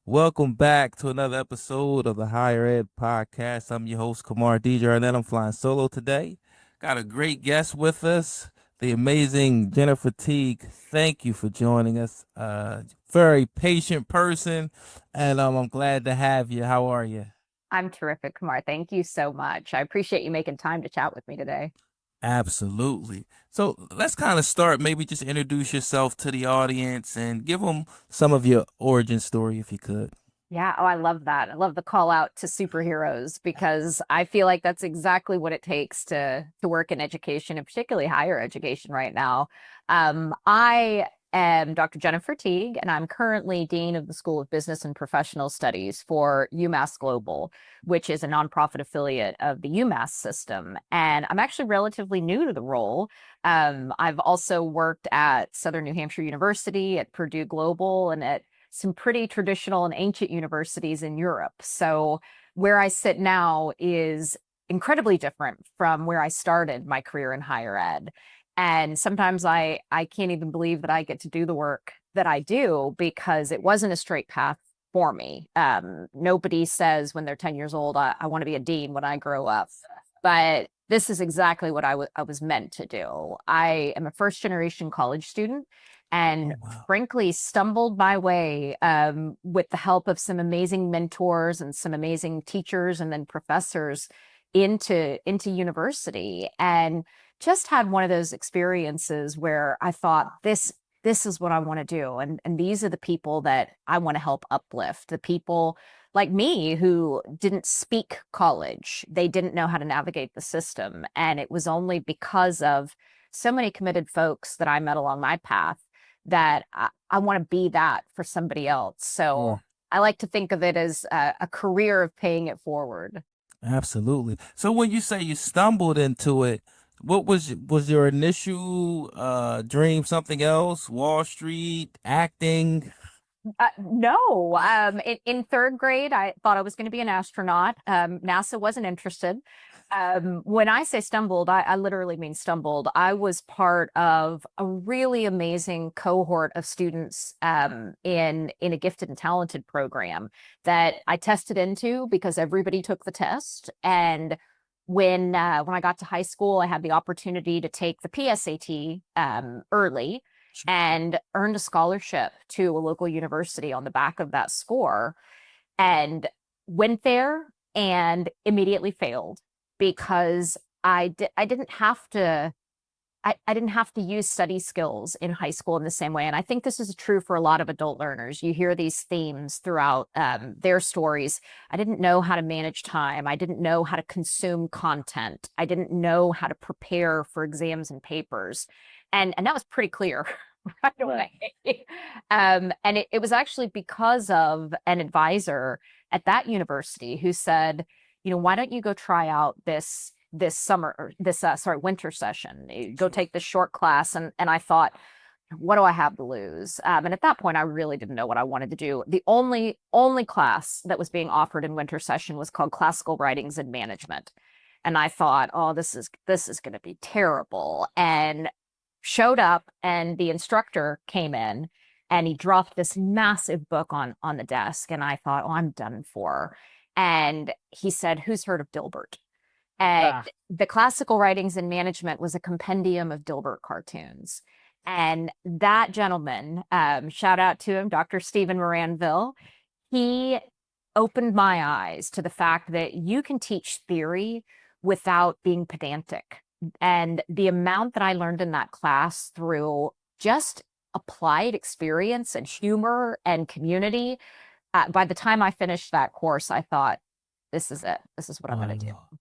Welcome back to another episode of the Higher Ed Podcast. I'm your host, Kamar and then I'm flying solo today. Got a great guest with us, the amazing Jennifer Teague. Thank you for joining us. Very patient person, and I'm glad to have you. How are you? I'm terrific, Kamar. Thank you so much. I appreciate you making time to chat with me today. Absolutely. So let's kind of start. Maybe just introduce yourself to the audience and give them some of your origin story if you could. Yeah, I love that. I love the call out to superheroes because I feel like that's exactly what it takes to work in education and particularly higher education right now. I am Dr. Jennifer Teague, and I'm currently Dean of the School of Business and Professional Studies for UMass Global, which is a nonprofit affiliate of the UMass system. And I'm actually relatively new to the role. I've also worked at Southern New Hampshire University, at Purdue Global, and at some pretty traditional and ancient universities in Europe. So where I sit now is incredibly different from where I started my career in higher ed. And sometimes I can't even believe that I get to do the work that I do because it wasn't a straight path for me. Nobody says when they're 10 years old, I want to be a dean when I grow up. But this is exactly what I was meant to do. I am a first generation college student and Oh, wow. frankly stumbled my way with the help of some amazing mentors and some amazing teachers and then professors into university, and just had one of those experiences where I thought this is what I want to do, and these are the people that I want to help uplift, the people like me who didn't speak college. They didn't know how to navigate the system, and it was only because of so many committed folks that I met along my path that I want to be that for somebody else. So I like to think of it as a career of paying it forward. Absolutely. So when you say you stumbled into it, was your initial dream something else? Wall Street, acting? No, in third grade, I thought I was going to be an astronaut. NASA wasn't interested. When I say stumbled, I literally mean stumbled. I was part of a really amazing cohort of students in a gifted and talented program that I tested into because everybody took the test. And when I got to high school, I had the opportunity to take the PSAT early and earned a scholarship to a local university on the back of that score, and went there and immediately failed because I didn't have to I didn't have to use study skills in high school in the same way. And I think this is true for a lot of adult learners. You hear these themes throughout their stories. I didn't know how to manage time. I didn't know how to consume content. I didn't know how to prepare for exams and papers. And that was pretty clear right away. And it was actually because of an advisor at that university who said, why don't you go try out this summer or this sorry winter session, go take this short class. And I thought, what do I have to lose? And at that point I really didn't know what I wanted to do. The only class that was being offered in winter session was called Classical Writings and Management, and I thought, oh, this is going to be terrible, and showed up, and the instructor came in and he dropped this massive book on the desk, and I thought, oh, I'm done for. And he said, who's heard of Dilbert? And Ah. the Classical Writings in Management was a compendium of Dilbert cartoons. And that gentleman, shout out to him, Dr. Stephen Moranville, he opened my eyes to the fact that you can teach theory without being pedantic. And the amount that I learned in that class through just applied experience and humor and community, by the time I finished that course, I thought, this is it. This is what I'm going to do. Oh,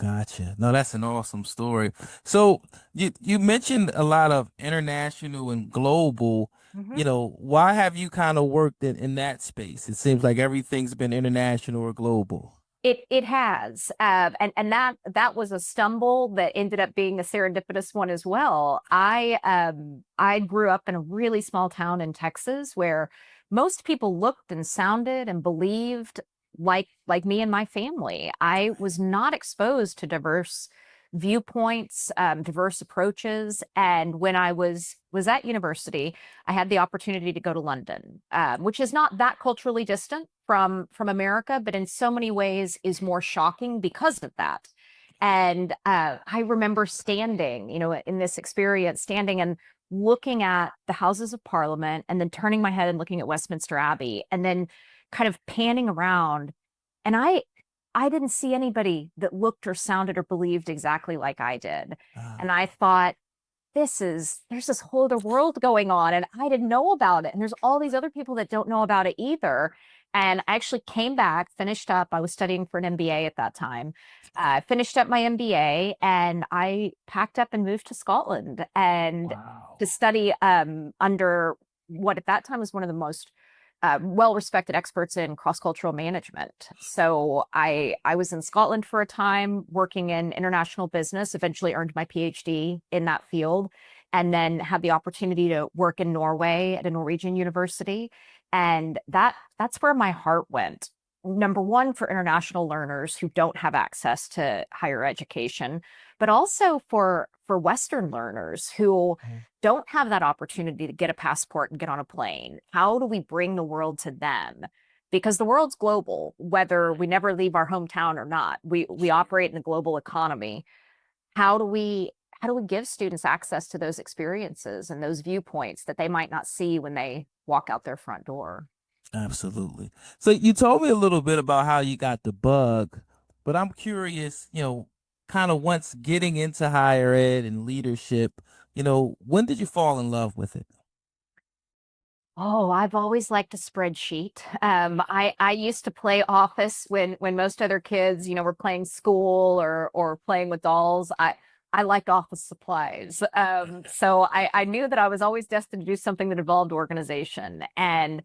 gotcha. No, that's an awesome story. So you mentioned a lot of international and global. Mhm. Why have you kind of worked in that space? It seems like everything's been international or global. It has, and that was a stumble that ended up being a serendipitous one as well. I grew up in a really small town in Texas where most people looked and sounded and believed like me and my family. I was not exposed to diverse viewpoints, diverse approaches. And when I was at university, I had the opportunity to go to London, which is not that culturally distant from America, but in so many ways is more shocking because of that. And I remember standing, in this experience, standing and looking at the Houses of Parliament and then turning my head and looking at Westminster Abbey and then kind of panning around. And I didn't see anybody that looked or sounded or believed exactly like I did. Ah, And I thought, there's this whole other world going on and I didn't know about it. And there's all these other people that don't know about it either. And I actually came back, finished up. I was studying for an MBA at that time. Finished up my MBA and I packed up and moved to Scotland and wow. to study under what at that time was one of the most well-respected experts in cross-cultural management. So I was in Scotland for a time working in international business, eventually earned my PhD in that field, and then had the opportunity to work in Norway at a Norwegian university. And that's where my heart went. Number one, for international learners who don't have access to higher education, but also for Western learners who Mhm. don't have that opportunity to get a passport and get on a plane. How do we bring the world to them? Because the world's global, whether we never leave our hometown or not. We operate in a global economy. How do we give students access to those experiences and those viewpoints that they might not see when they walk out their front door? Absolutely. So you told me a little bit about how you got the bug, but I'm curious, kind of once getting into higher ed and leadership, when did you fall in love with it? Oh, I've always liked a spreadsheet. I used to play Office when most other kids, were playing school or playing with dolls. I liked office supplies. So I knew that I was always destined to do something that involved organization. And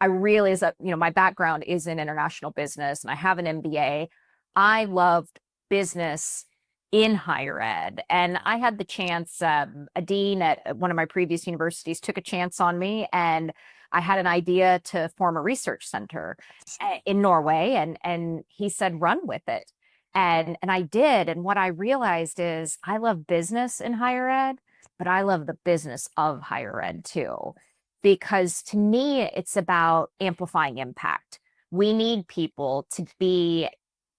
I really, my background is in international business and I have an MBA. I loved business in higher ed. And I had the chance, a dean at one of my previous universities took a chance on me, and I had an idea to form a research center in Norway, and he said, run with it. And I did. And what I realized is I love business in higher ed, but I love the business of higher ed too. Because to me, it's about amplifying impact. We need people to be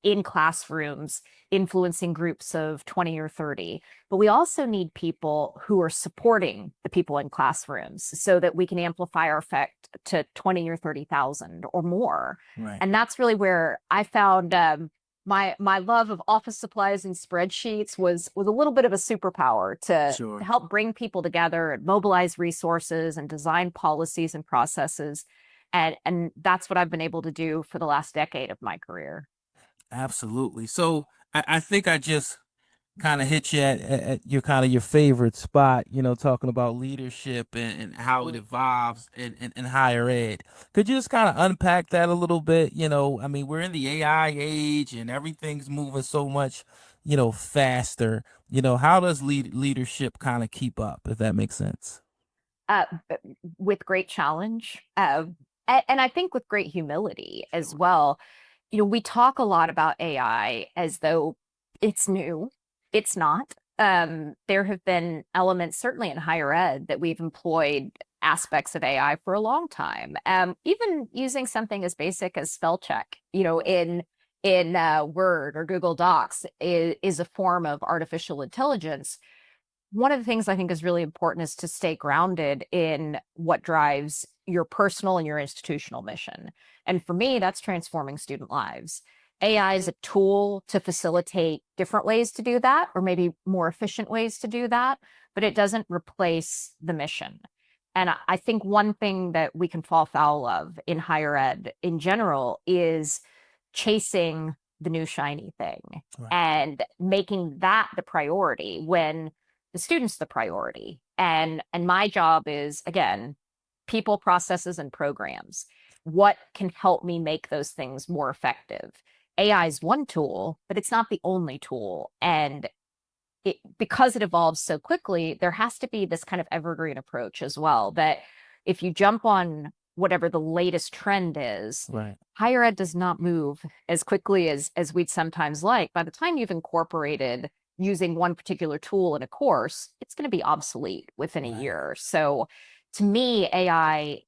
in classrooms influencing groups of 20 or 30. But we also need people who are supporting the people in classrooms so that we can amplify our effect to 20 or 30,000 or more. Right. And that's really where I found my love of office supplies and spreadsheets was a little bit of a superpower to Sure. help bring people together and mobilize resources and design policies and processes. And that's what I've been able to do for the last decade of my career. Absolutely. So I think I just kind of hit you at your kind of your favorite spot, talking about leadership and how it evolves in higher ed. Could you just kind of unpack that a little bit? I mean, we're in the AI age and everything's moving so much, faster. How does leadership kind of keep up, if that makes sense? uh, with great challenge, and I think with great humility as Sure. well. We talk a lot about AI as though it's new. It's not. There have been elements, certainly in higher ed, that we've employed aspects of AI for a long time. Even using something as basic as spell check, in Word or Google Docs is a form of artificial intelligence. One of the things I think is really important is to stay grounded in what drives your personal and your institutional mission. And for me, that's transforming student lives. AI is a tool to facilitate different ways to do that, or maybe more efficient ways to do that, but it doesn't replace the mission. And I think one thing that we can fall foul of in higher ed in general is chasing the new shiny thing Right. and making that the priority when the student's the priority. And my job is, again, people, processes, and programs. What can help me make those things more effective? AI is one tool, but it's not the only tool. And because it evolves so quickly, there has to be this kind of evergreen approach as well. That if you jump on whatever the latest trend is, Right. higher ed does not move as quickly as we'd sometimes like. By the time you've incorporated using one particular tool in a course, it's going to be obsolete within a Right. year. So to me, AI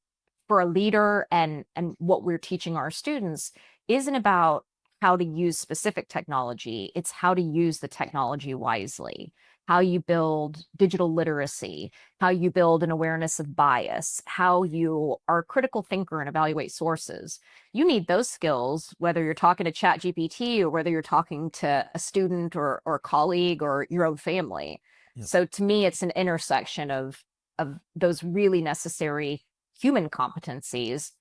for a leader and what we're teaching our students isn't about how to use specific technology. It's how to use the technology wisely, how you build digital literacy, how you build an awareness of bias, how you are a critical thinker and evaluate sources. You need those skills, whether you're talking to ChatGPT or whether you're talking to a student or a colleague or your own family. Yep. So to me, it's an intersection of those really necessary human competencies.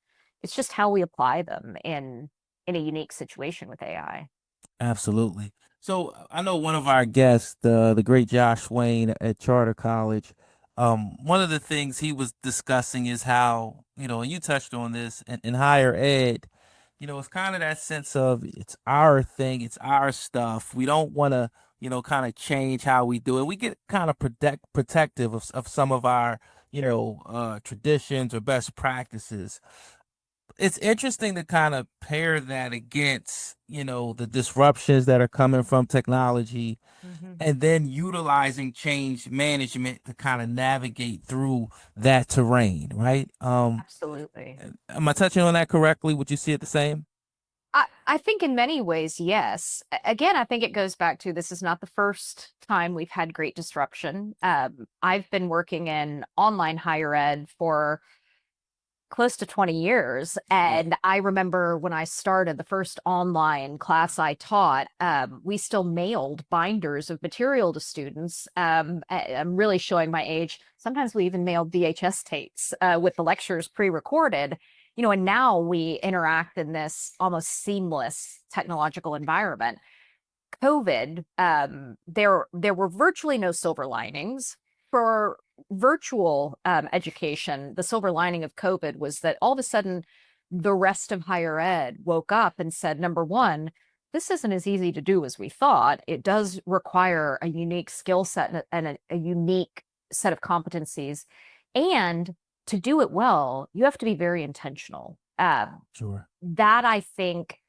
It's just how we apply them in a unique situation with AI. Absolutely. So I know one of our guests, the great Josh Wayne at Charter College. One of the things he was discussing is how, and you touched on this in higher ed, it's kind of that sense of it's our thing, it's our stuff. We don't want to, kind of change how we do it. We get kind of protective of some of our, traditions or best practices. It's interesting to kind of pair that against, the disruptions that are coming from technology Mhm. and then utilizing change management to kind of navigate through that terrain, right? Absolutely. Am I touching on that correctly? Would you see it the same? I think in many ways, yes. Again, I think it goes back to this is not the first time we've had great disruption. I've been working in online higher ed for close to 20 years. Yeah. And I remember when I started the first online class I taught, we still mailed binders of material to students. I'm really showing my age. Sometimes we even mailed VHS tapes with the lectures pre-recorded, and now we interact in this almost seamless technological environment. COVID, there were virtually no silver linings for virtual education. The silver lining of COVID was that all of a sudden, the rest of higher ed woke up and said, number one, this isn't as easy to do as we thought. It does require a unique skill set and a unique set of competencies. And to do it well, you have to be very intentional. Sure. That I think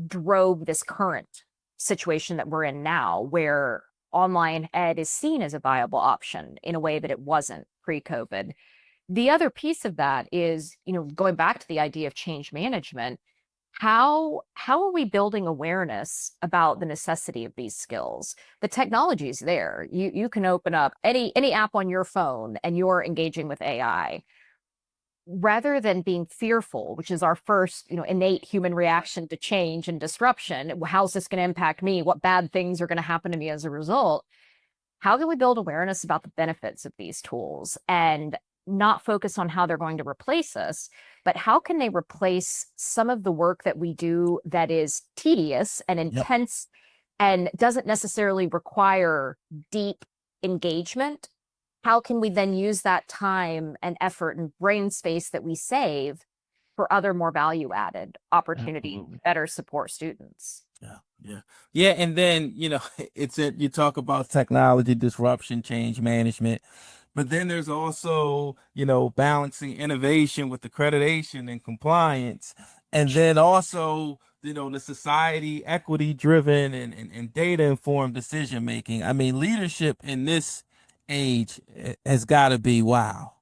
drove this current situation that we're in now, where online ed is seen as a viable option in a way that it wasn't pre-COVID. The other piece of that is, going back to the idea of change management, how are we building awareness about the necessity of these skills? The technology is there. You can open up any app on your phone and you're engaging with AI rather than being fearful, which is our first, innate human reaction to change and disruption. How's this going to impact me? What bad things are going to happen to me as a result? How can we build awareness about the benefits of these tools and not focus on how they're going to replace us, but how can they replace some of the work that we do that is tedious and Yep. intense and doesn't necessarily require deep engagement? How can we then use that time and effort and brain space that we save for other more value added opportunities to Absolutely. better support students? Yeah, yeah, yeah. And then you talk about technology disruption, change management, but then there's also balancing innovation with accreditation and compliance, and then also the society equity driven and data informed decision making. I mean, leadership in this age has got to be wow.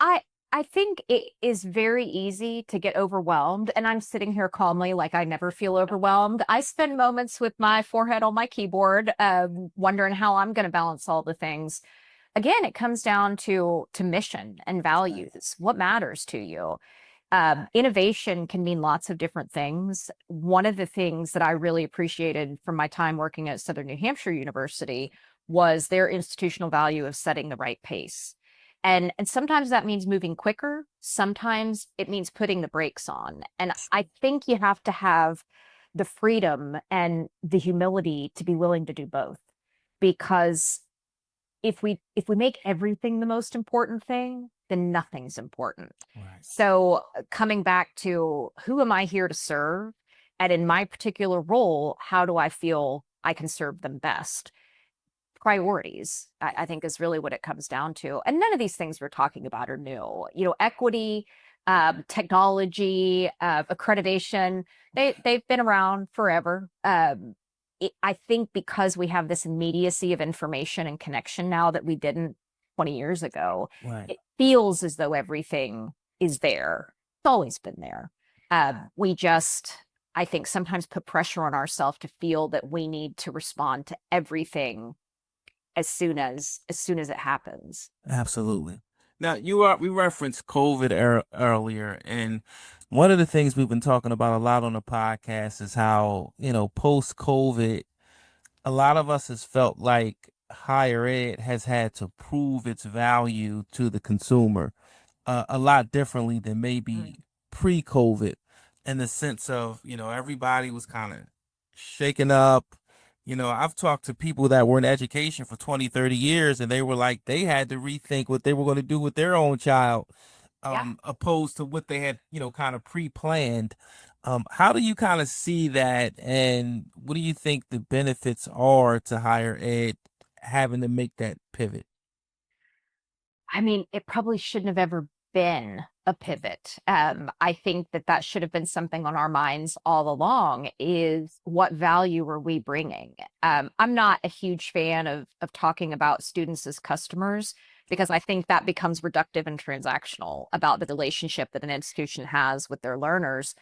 I I think it is very easy to get overwhelmed, and I'm sitting here calmly like I never feel overwhelmed. I spend moments with my forehead on my keyboard, wondering how I'm going to balance all the things. Again, it comes down to mission and Right. values. What matters to you? Innovation can mean lots of different things. One of the things that I really appreciated from my time working at Southern New Hampshire University was their institutional value of setting the right pace. And sometimes that means moving quicker, sometimes it means putting the brakes on. And I think you have to have the freedom and the humility to be willing to do both. Because if we make everything the most important thing, then nothing's important. Right. So coming back to who am I here to serve? And in my particular role, how do I feel I can serve them best? Priorities, I think, is really what it comes down to. And none of these things we're talking about are new. Equity, technology, accreditation, they've been around forever. I think because we have this immediacy of information and connection now that we didn't 20 years ago, Right. it feels as though everything is there. It's always been there. We just, I think, sometimes put pressure on ourselves to feel that we need to respond to everything as soon as it happens. Absolutely. Now, we referenced COVID earlier, and one of the things we've been talking about a lot on the podcast is how, post COVID, a lot of us has felt like higher ed has had to prove its value to the consumer a lot differently than Mm. maybe pre-COVID, in the sense of, everybody was kind of shaken up. I've talked to people that were in education for 20, 30 years, and they were like, they had to rethink what they were going to do with their own child, Yeah. opposed to what they had, kind of pre-planned. How do you kind of see that, and what do you think the benefits are to higher ed having to make that pivot? I mean, it probably shouldn't have ever been a pivot. I think that that should have been something on our minds all along is what value are we bringing? I'm not a huge fan of talking about students as customers because I think that becomes reductive and transactional about the relationship that an institution has with their learners.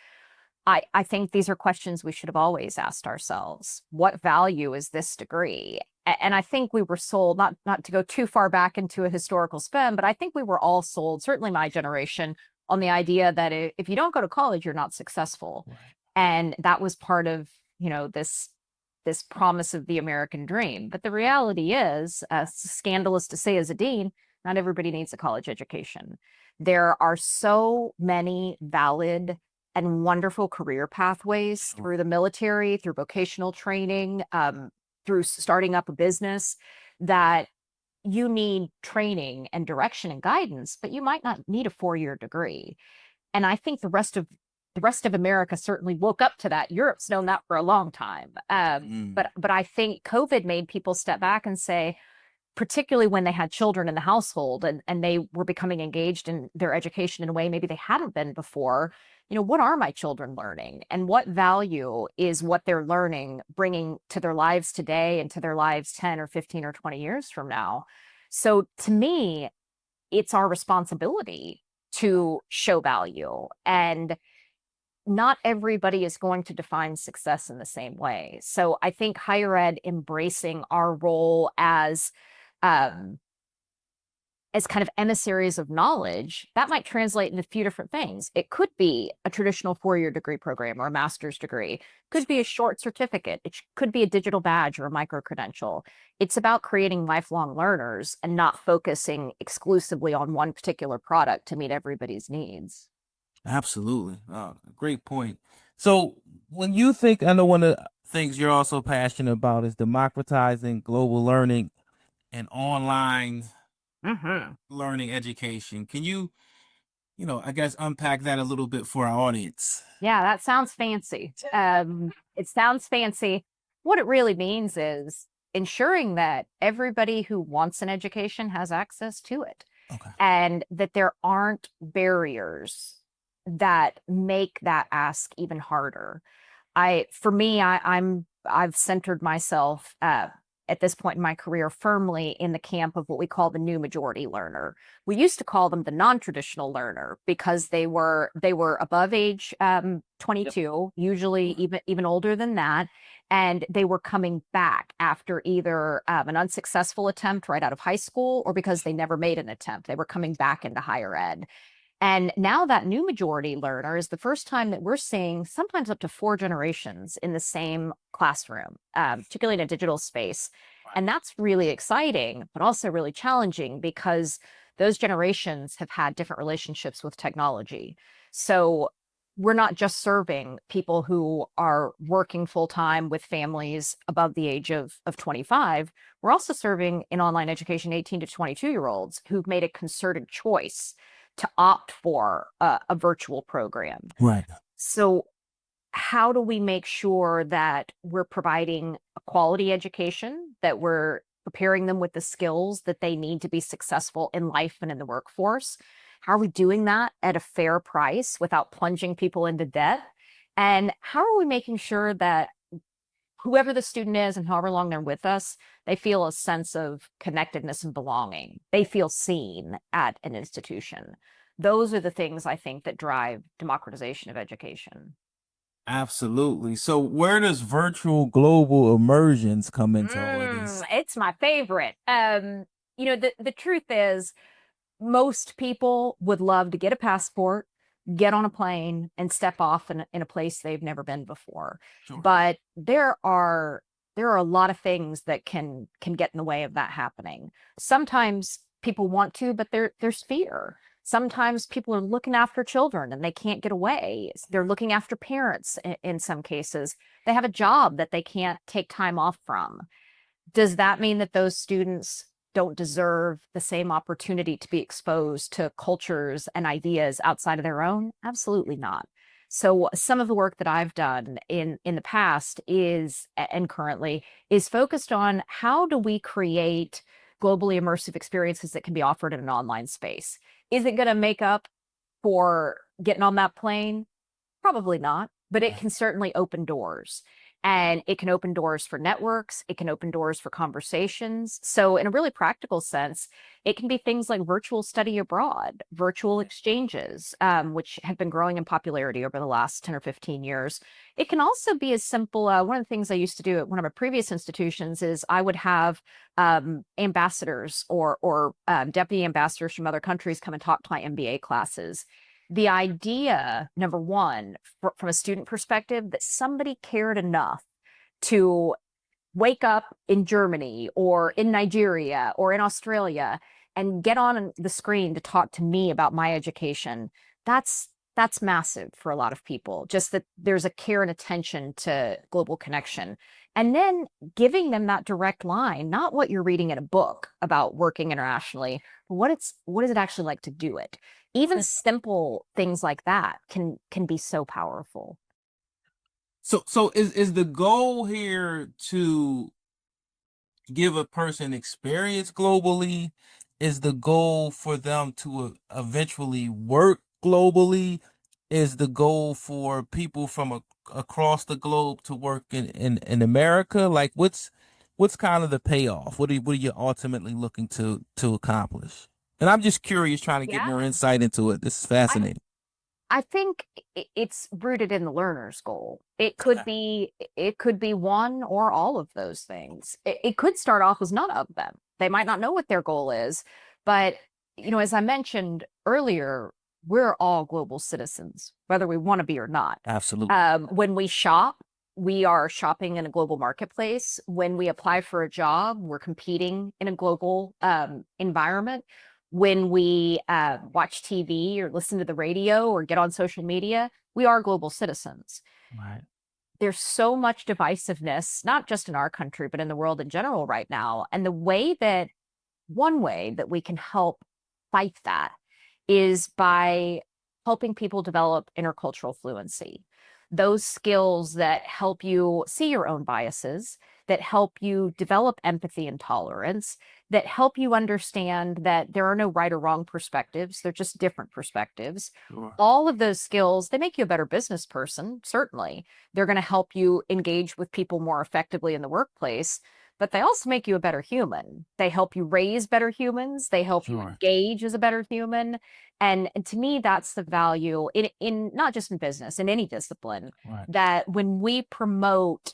I think these are questions we should have always asked ourselves. What value is this degree? And I think we were sold, not to go too far back into a historical spin, but I think we were all sold, certainly my generation, on the idea that if you don't go to college, you're not successful. Right. And that was part of, this promise of the American dream. But the reality is, scandalous to say as a dean, not everybody needs a college education. There are so many valid and wonderful career pathways True. through the military, through vocational training, through starting up a business that you need training and direction and guidance, but you might not need a 4-year degree. And I think the rest of America certainly woke up to that. Europe's known that for a long time. Mm. But I think COVID made people step back and say, particularly when they had children in the household and they were becoming engaged in their education in a way maybe they hadn't been before, what are my children learning and what value is what they're learning bringing to their lives today and to their lives 10 or 15 or 20 years from now? So to me, it's our responsibility to show value, and not everybody is going to define success in the same way. So I think higher ed embracing our role um, as kind of emissaries of knowledge, that might translate into a few different things. It could be a traditional 4-year degree program or a master's degree. It could be a short certificate. It could be a digital badge or a micro credential. It's about creating lifelong learners and not focusing exclusively on one particular product to meet everybody's needs. Absolutely. Great point. So, when you think, I know one of the things you're also passionate about is democratizing global learning and online Hmm. learning education. Can you, I guess unpack that a little bit for our audience? Yeah, that sounds fancy. It sounds fancy. What it really means is ensuring that everybody who wants an education has access to it Okay. and that there aren't barriers that make that ask even harder. For me, I've centered myself at this point in my career firmly in the camp of what we call the new majority learner. We used to call them the non-traditional learner because they were above age 22, usually even older than that, and they were coming back after either an unsuccessful attempt right out of high school or because they never made an attempt. They were coming back into higher ed. And now that new majority learner is the first time that we're seeing sometimes up to 4 generations in the same classroom, particularly in a digital space. And that's really exciting, but also really challenging because those generations have had different relationships with technology. So we're not just serving people who are working full time with families above the age of 25. We're also serving in online education 18 to 22-year-olds who've made a concerted choice to opt for a virtual program. Right. So, how do we make sure that we're providing a quality education, that we're preparing them with the skills that they need to be successful in life and in the workforce? How are we doing that at a fair price without plunging people into debt? And how are we making sure that whoever the student is and however long they're with us, they feel a sense of connectedness and belonging. They feel seen at an institution. Those are the things I think that drive democratization of education. Absolutely. So where does virtual global immersions come into all of this? It's my favorite. The truth is, most people would love to get a passport, get on a plane, and step off in a place they've never been before. Sure. But there are a lot of things that can get in the way of that happening. Sometimes people want to, but there's fear. Sometimes people are looking after children and they can't get away. They're looking after parents in some cases. They have a job that they can't take time off from. Does that mean that those students don't deserve the same opportunity to be exposed to cultures and ideas outside of their own? Absolutely not. So some of the work that I've done in the past is and currently is focused on how do we create globally immersive experiences that can be offered in an online space. Is it going to make up for getting on that plane? Probably not, but it can certainly open doors. And it can open doors for networks. It can open doors for conversations. So, in a really practical sense, it can be things like virtual study abroad, virtual exchanges, which have been growing in popularity over the last 10 or 15 years. It can also be as simple. One of the things I used to do at one of my previous institutions is I would have ambassadors or deputy ambassadors from other countries come and talk to my MBA classes. The idea, number one, from a student perspective, that somebody cared enough to wake up in Germany or in Nigeria or in Australia and get on the screen to talk to me about my education, that's massive for a lot of people. Just that there's a care and attention to global connection. And then giving them that direct line, not what you're reading in a book about working internationally, but what is it actually like to do it? Even simple things like that can be so powerful. So is the goal here to give a person experience globally? Is the goal for them to eventually work globally? Is the goal for people from across the globe to work in America? Like what's kind of the payoff? What are you ultimately looking to accomplish? And I'm just curious, trying to get Yeah. more insight into it. This is I fascinating. I think it's rooted in the learner's goal. It could be one or all of those things. It could start off as none of them. They might not know what their goal is, but as I mentioned earlier, we're all global citizens, whether we want to be or not. Absolutely. When we shop, we are shopping in a global marketplace. When we apply for a job, we're competing in a global environment. When we watch TV or listen to the radio or get on social media, we are global citizens. Right. There's so much divisiveness, not just in our country, but in the world in general right now. And one way that we can help fight that is by helping people develop intercultural fluency. Those skills that help you see your own biases, that help you develop empathy and tolerance, that help you understand that there are no right or wrong perspectives, they're just different perspectives. Sure. All of those skills, they make you a better business person, certainly. They're going to help you engage with people more effectively in the workplace, but they also make you a better human. They help you raise better humans. They help you Sure. engage as a better human. And to me, that's the value in not just in business, in any discipline, Right. that when we promote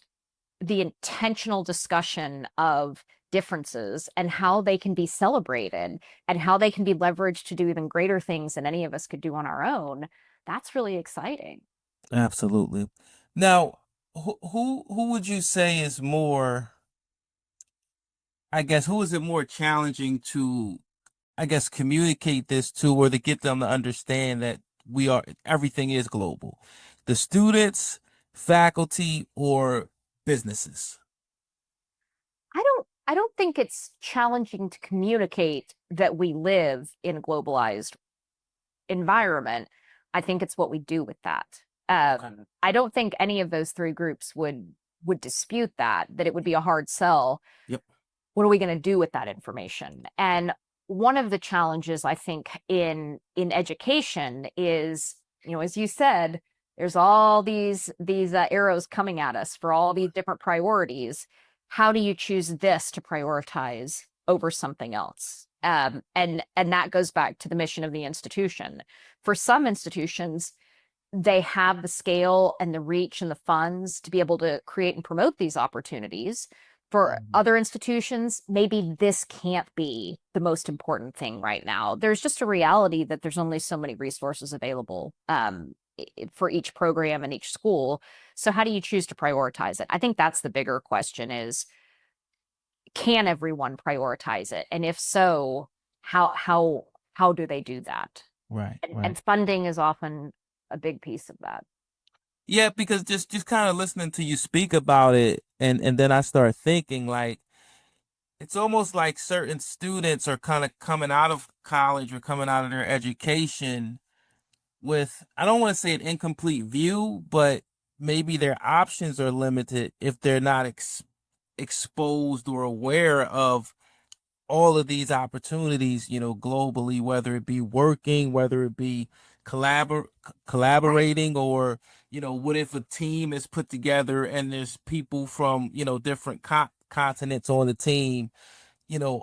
the intentional discussion of differences and how they can be celebrated and how they can be leveraged to do even greater things than any of us could do on our own, that's really exciting. Absolutely. Now, who would you say is more, I guess, who is it more challenging to, I guess, communicate this to, or to get them to understand that everything is global? The students, faculty, or businesses? I don't think it's challenging to communicate that we live in a globalized environment. I think it's what we do with that. I don't think any of those three groups would dispute that it would be a hard sell. Yep. What are we going to do with that information? And one of the challenges I think in education is, as you said, There's all these arrows coming at us for all these different priorities. How do you choose this to prioritize over something else? And that goes back to the mission of the institution. For some institutions, they have the scale and the reach and the funds to be able to create and promote these opportunities. For Mhm. other institutions, maybe this can't be the most important thing right now. There's just a reality that there's only so many resources available for each program and each school. So how do you choose to prioritize it? I think that's the bigger question is, can everyone prioritize it? And if so, how do they do that? Right, right. And funding is often a big piece of that. Yeah, because just kind of listening to you speak about it, and then I start thinking like it's almost like certain students are kind of coming out of college or coming out of their education with, I don't want to say an incomplete view, but maybe their options are limited if they're not exposed or aware of all of these opportunities, globally, whether it be working, whether it be Right. collaborating, or, what if a team is put together and there's people from, different continents on the team,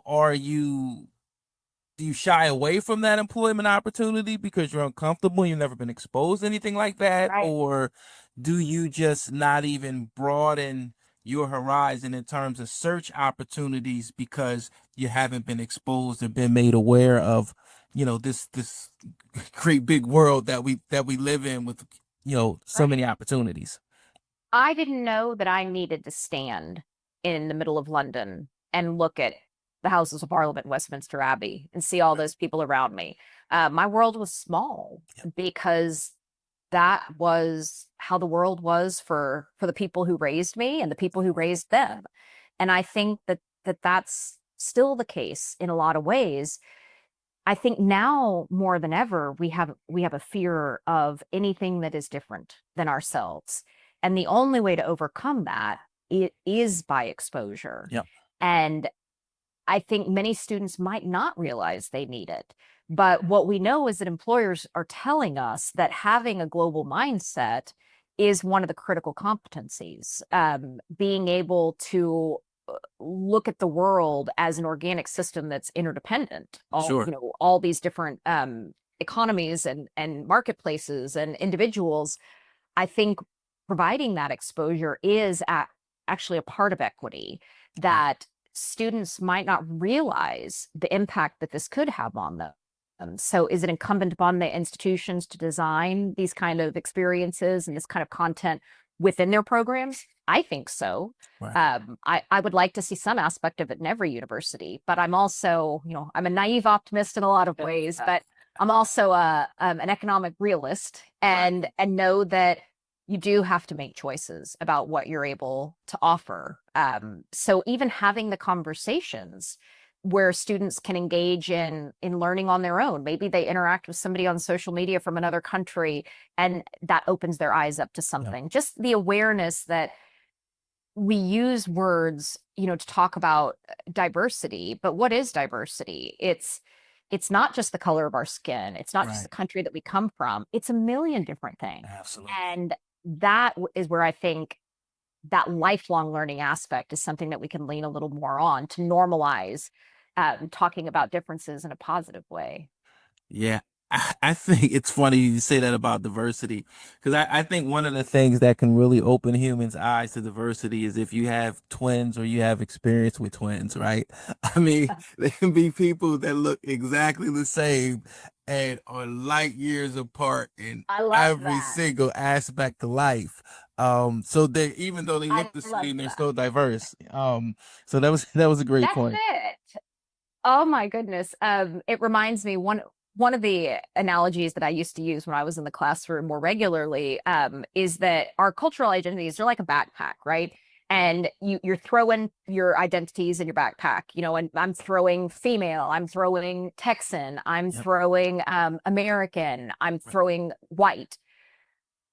are you do you shy away from that employment opportunity because you're uncomfortable, you've never been exposed to anything like that? Right. Or do you just not even broaden your horizon in terms of search opportunities because you haven't been exposed or been made aware of, this great big world that we live in with, so Right. many opportunities? I didn't know that I needed to stand in the middle of London and look at the Houses of Parliament, Westminster Abbey, and see all those people around me. My world was small because that was how the world was for the people who raised me and the people who raised them. And I think that's still the case in a lot of ways. I think now more than ever we have a fear of anything that is different than ourselves. And the only way to overcome that it is by exposure. Yep. And I think many students might not realize they need it. But what we know is that employers are telling us that having a global mindset is one of the critical competencies. Being able to look at the world as an organic system that's interdependent. Sure. All these different economies and marketplaces and individuals. I think providing that exposure is actually a part of equity that students might not realize the impact that this could have on them. So is it incumbent upon the institutions to design these kind of experiences and this kind of content within their programs? I think so. Right. I would like to see some aspect of it in every university, but I'm also, I'm a naive optimist in a lot of ways, but I'm also an economic realist Right. and know that you do have to make choices about what you're able to offer. So even having the conversations where students can engage in learning on their own. Maybe they interact with somebody on social media from another country, and that opens their eyes up to Yep. something. Just the awareness that we use words, to talk about diversity, but what is diversity? It's not just the color of our skin. It's not just Right. the country that we come from. It's a million different things. Absolutely. And that is where I think that lifelong learning aspect is something that we can lean a little more on to normalize talking about differences in a positive way. Yeah, I think it's funny you say that about diversity, because I think one of the things that can really open humans' eyes to diversity is if you have twins or you have experience with twins, right? I mean, they can be people that look exactly the same and are light years apart in I love every that. single aspect of life. So they, even though they I look the love same, they're that. still diverse. So that was a great That's point. it. Oh my goodness. It reminds me one of the analogies that I used to use when I was in the classroom more regularly is that our cultural identities are like a backpack, right? And you're throwing your identities in your backpack, and I'm throwing female, I'm throwing Texan, I'm Yep. throwing American, I'm Right. throwing white.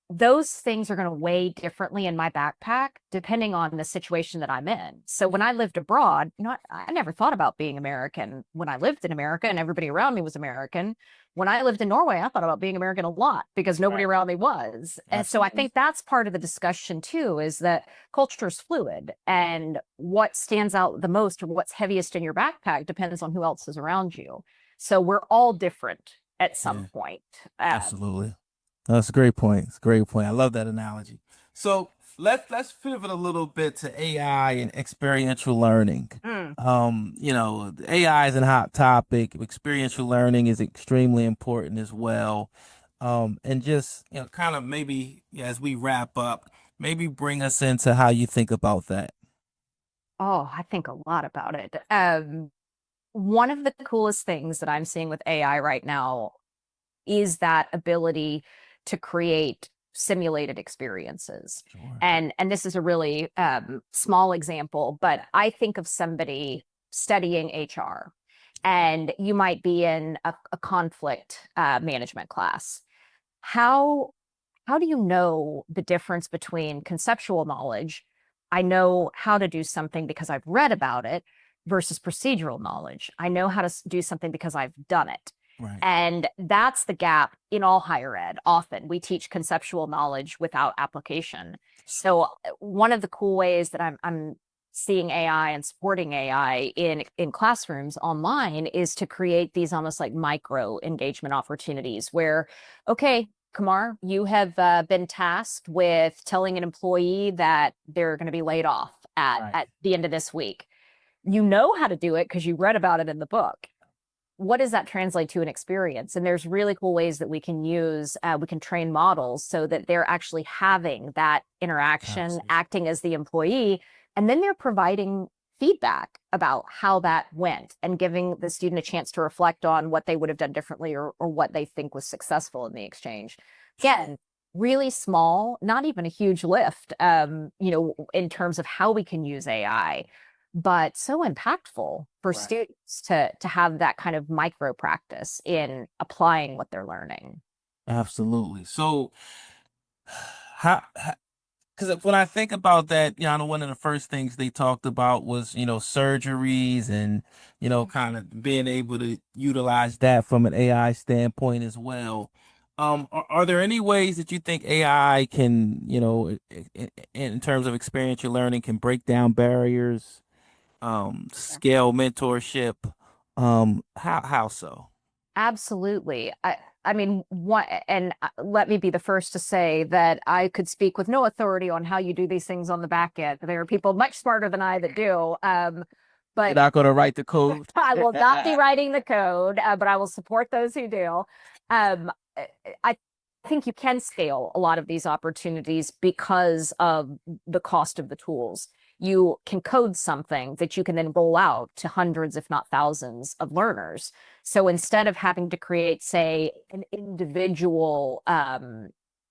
those things are going to weigh differently in my backpack depending on the situation that I'm in. So when I lived abroad, I never thought about being American when I lived in America and everybody around me was American. When I lived in Norway, I thought about being American a lot because nobody Right. around me was. And so I Absolutely. think that's part of the discussion too, is that culture is fluid and what stands out the most or what's heaviest in your backpack depends on who else is around you. So we're all different at some Yeah, point. absolutely. That's a great point. It's a great point. I love that analogy. So let's pivot a little bit to AI and experiential learning. Mm. AI is a hot topic. Experiential learning is extremely important as well. And just, kind of maybe as we wrap up, maybe bring us into how you think about that. Oh, I think a lot about it. One of the coolest things that I'm seeing with AI right now is that ability to create simulated experiences. Sure. And this is a really small example, but I think of somebody studying HR, and you might be in a conflict management class. How how do you know the difference between conceptual knowledge? I know how to do something because I've read about it versus procedural knowledge. I know how to do something because I've done it. Right. And that's the gap in all higher ed. Often we teach conceptual knowledge without application. So one of the cool ways that I'm seeing AI and supporting AI in classrooms online is to create these almost like micro engagement opportunities where, okay, Kamar, you have been tasked with telling an employee that they're going to be laid off Right. at the end of this week. You know how to do it because you read about it in the book. What does that translate to an experience? And there's really cool ways that we can use, we can train models so that they're actually having that interaction, Conversation. acting as the employee, and then they're providing feedback about how that went and giving the student a chance to reflect on what they would have done differently or what they think was successful in the exchange. Again, really small, not even a huge lift, in terms of how we can use AI, but so impactful for Right. students to have that kind of micro practice in applying what they're learning. Absolutely. So, how, because when I think about that, I know one of the first things they talked about was, surgeries and, kind of being able to utilize that from an AI standpoint as well. Are there any ways that you think AI can, in terms of experiential learning, can break down barriers, scale mentorship? How so? Absolutely. I mean, what, and let me be the first to say that I could speak with no authority on how you do these things on the back end. There are people much smarter than I that do. You're But not going to write the code. I will not be writing the code, but I will support those who do. Um, I think you can scale a lot of these opportunities because of the cost of the tools. You can code something that you can then roll out to hundreds, if not thousands, of learners. So instead of having to create, say, an individual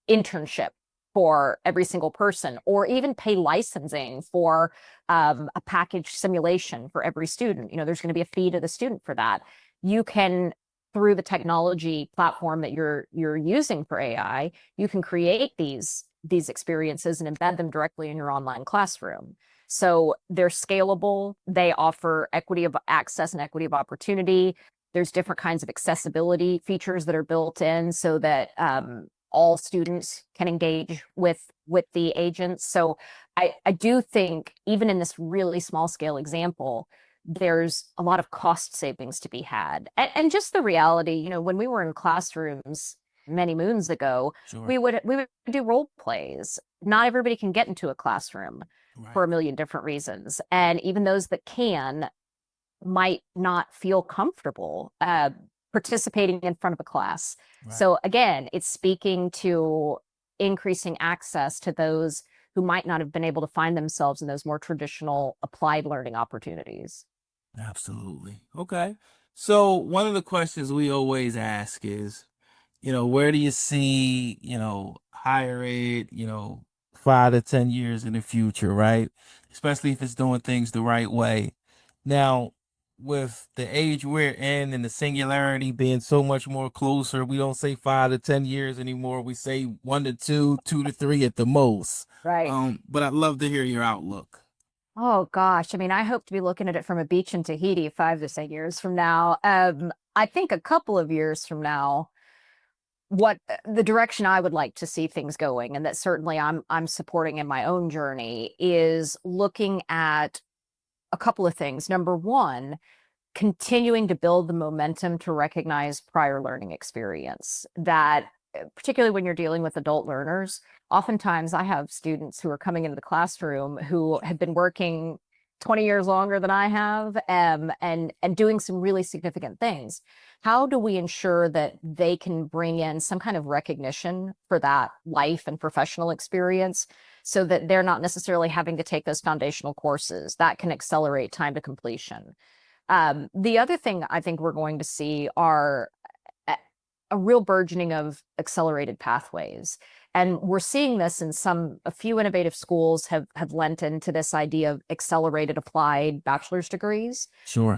internship for every single person, or even pay licensing for a package simulation for every student. There's going to be a fee to the student for that. You can, through the technology platform that you're using for AI, you can create these experiences and embed them directly in your online classroom. So they're scalable. They offer equity of access and equity of opportunity. There's different kinds of accessibility features that are built in so that all students can engage with the agents. So I do think even in this really small scale example, there's a lot of cost savings to be had. And just the reality, when we were in classrooms many moons ago, Sure. we would do role plays. Not everybody can get into a classroom Right. for a million different reasons. And even those that can might not feel comfortable participating in front of a class. Right. So again, it's speaking to increasing access to those who might not have been able to find themselves in those more traditional applied learning opportunities. Absolutely. Okay. So one of the questions we always ask is, where do you see, higher ed, 5 to 10 years in the future, right? Especially if it's doing things the right way. Now, with the age we're in and the singularity being so much more closer, we don't say 5 to 10 years anymore. We say 1 to 2, 2 to 3 at the most. Right. But I'd love to hear your outlook. Oh gosh, I mean, I hope to be looking at it from a beach in Tahiti 5 to 6 years from now. I think a couple of years from now, what the direction I would like to see things going, and that certainly I'm supporting in my own journey, is looking at a couple of things. Number one, continuing to build the momentum to recognize prior learning experience that particularly when you're dealing with adult learners, oftentimes I have students who are coming into the classroom who have been working 20 years longer than I have, and doing some really significant things. How do we ensure that they can bring in some kind of recognition for that life and professional experience so that they're not necessarily having to take those foundational courses that can accelerate time to completion? The other thing I think we're going to see are a real burgeoning of accelerated pathways. And we're seeing this in a few innovative schools have lent into this idea of accelerated applied bachelor's degrees. Sure.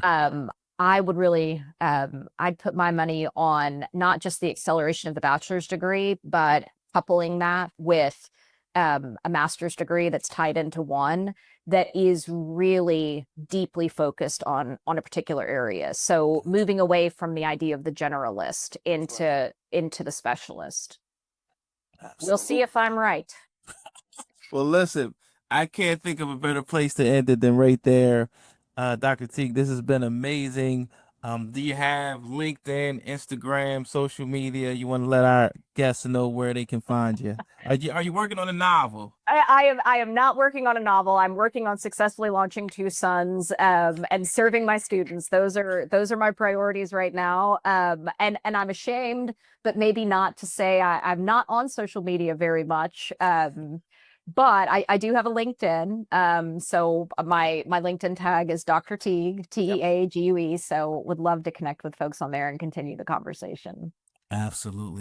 I would really, I'd put my money on not just the acceleration of the bachelor's degree, but coupling that with a master's degree that's tied into one that is really deeply focused on a particular area. So moving away from the idea of the generalist into the specialist. We'll see Absolutely. if I'm right. Well, listen, I can't think of a better place to end it than right there. Dr. Teague, this has been amazing. Do you have LinkedIn, Instagram, social media? You want to let our guests know where they can find you? Are you working on a novel? I am not working on a novel. I'm working on successfully launching two sons, and serving my students. Those are my priorities right now. And I'm ashamed, but maybe not to say I'm not on social media very much. But I do have a LinkedIn. So my LinkedIn tag is Dr. Teague, Yep. Teague. So would love to connect with folks on there and continue the conversation. Absolutely.